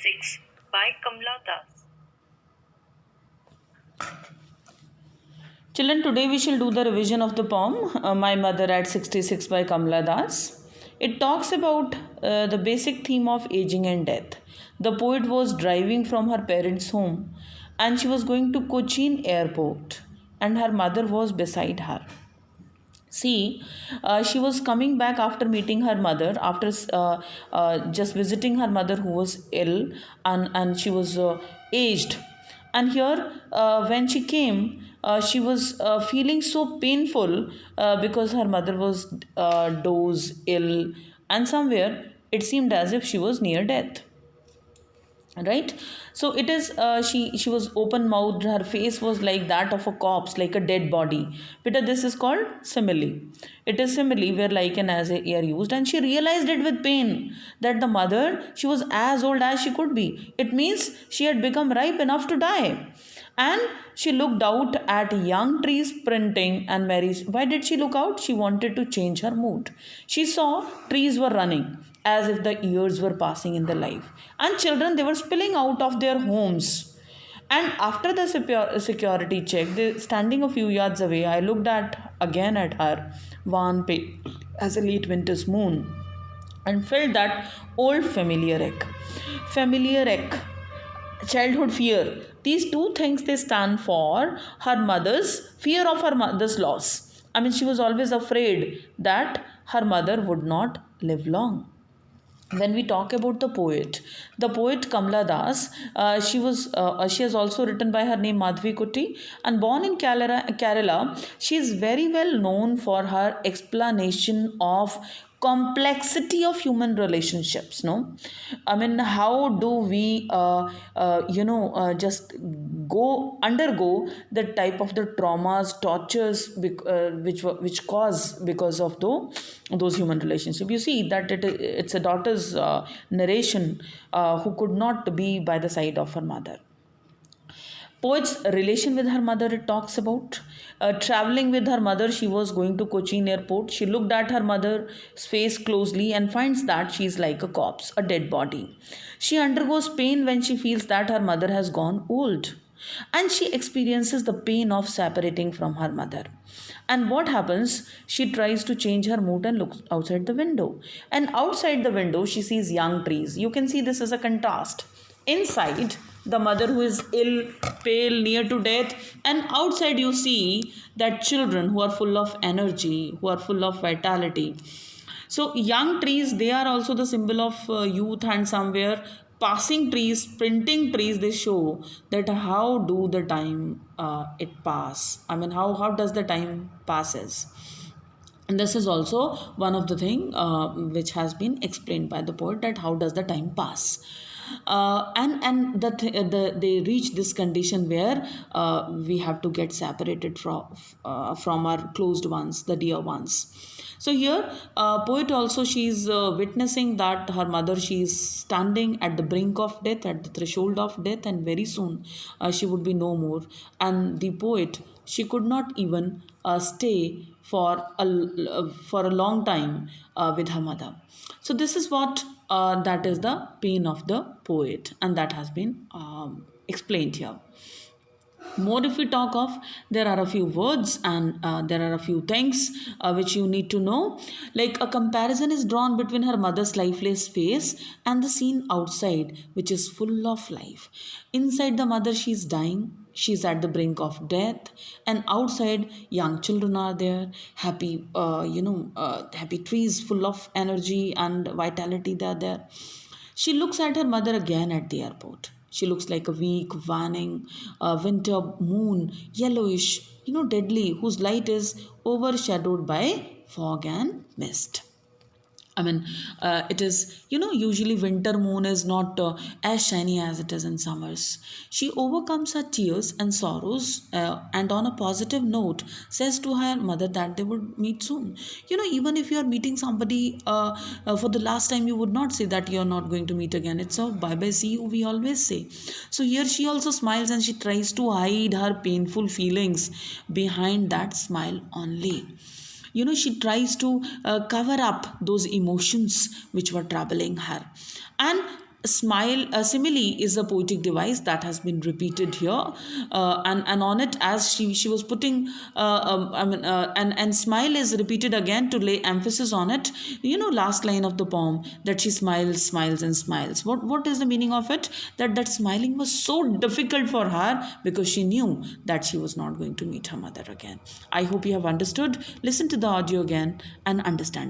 66 by Kamla Das. Children, today we shall do the revision of the poem My Mother at 66 by Kamla Das. It talks about the basic theme of aging and death. The poet was driving from her parents' home and she was going to Cochin airport and her mother was beside her. See, she was coming back after meeting her mother, after just visiting her mother who was ill and she was aged. And here, when she came, she was feeling so painful because her mother was dose ill, and somewhere it seemed as if she was near death, right? So it is she was open mouthed, her face was like that of a corpse, like a dead body. Peter, this is called simile. It is simile where lichen as a are used, and she realized it with pain that the mother, she was as old as she could be. It means she had become ripe enough to die. And she looked out at young trees printing and Mary. Why did she look out? She wanted to change her mood. She saw trees were running as if the years were passing in the life. And children, they were spilling out of their homes. And after the security check, standing a few yards away, I looked at again at her, wan pale as a late winter's moon, and felt that old familiar ache. Familiar ache, childhood fear. These two things, they stand for her mother's fear of her mother's loss. I mean, she was always afraid that her mother would not live long. When we talk about the poet Kamla Das, she has also written by her name Madhvi Kuti, and born in Kerala. She is very well known for her explanation of complexity of human relationships. No, I mean, how do we just go undergo the type of the traumas, tortures, which cause because of those human relationships. You see that it's a daughter's narration who could not be by the side of her mother. Poet's relation with her mother, it talks about traveling with her mother. She was going to Cochin airport. She looked at her mother's face closely and finds that she is like a corpse, a dead body. She undergoes pain when she feels that her mother has gone old. And she experiences the pain of separating from her mother. And what happens? She tries to change her mood and looks outside the window. And outside the window, she sees young trees. You can see this as a contrast. Inside, the mother who is ill, pale, near to death, and outside you see that children who are full of energy, who are full of vitality. So young trees, they are also the symbol of youth, and somewhere passing trees, sprinting trees, they show that how do the time it pass. I mean, how does the time passes. And this is also one of the thing which has been explained by the poet, that how does the time pass. They reach this condition where we have to get separated from our closed ones, the dear ones. So here, poet also, she's witnessing that her mother, she is standing at the brink of death, at the threshold of death, and very soon she would be no more. And the poet, she could not even stay for a long time with her mother. So this is what that is the pain of the poet, and that has been explained here. More, if we talk of, there are a few words and there are a few things which you need to know. Like, a comparison is drawn between her mother's lifeless face and the scene outside, which is full of life. Inside the mother, she's dying, she's at the brink of death, and outside young children are there, happy happy trees full of energy and vitality, they are there. She looks at her mother again at the airport. She looks like a weak, waning winter moon, yellowish, deadly, whose light is overshadowed by fog and mist. I mean, it is, usually winter moon is not as shiny as it is in summers. She overcomes her tears and sorrows, and on a positive note, says to her mother that they would meet soon. Even if you are meeting somebody for the last time, you would not say that you are not going to meet again. It's a bye bye, see you, we always say. So here she also smiles and she tries to hide her painful feelings behind that smile only. She tries to cover up those emotions which were troubling her. And Smile, simile is a poetic device that has been repeated here, and on it, as she was putting, and smile is repeated again to lay emphasis on it. Last line of the poem, that she smiles, smiles, and smiles. What is the meaning of it? That smiling was so difficult for her because she knew that she was not going to meet her mother again. I hope you have understood. Listen to the audio again and understand.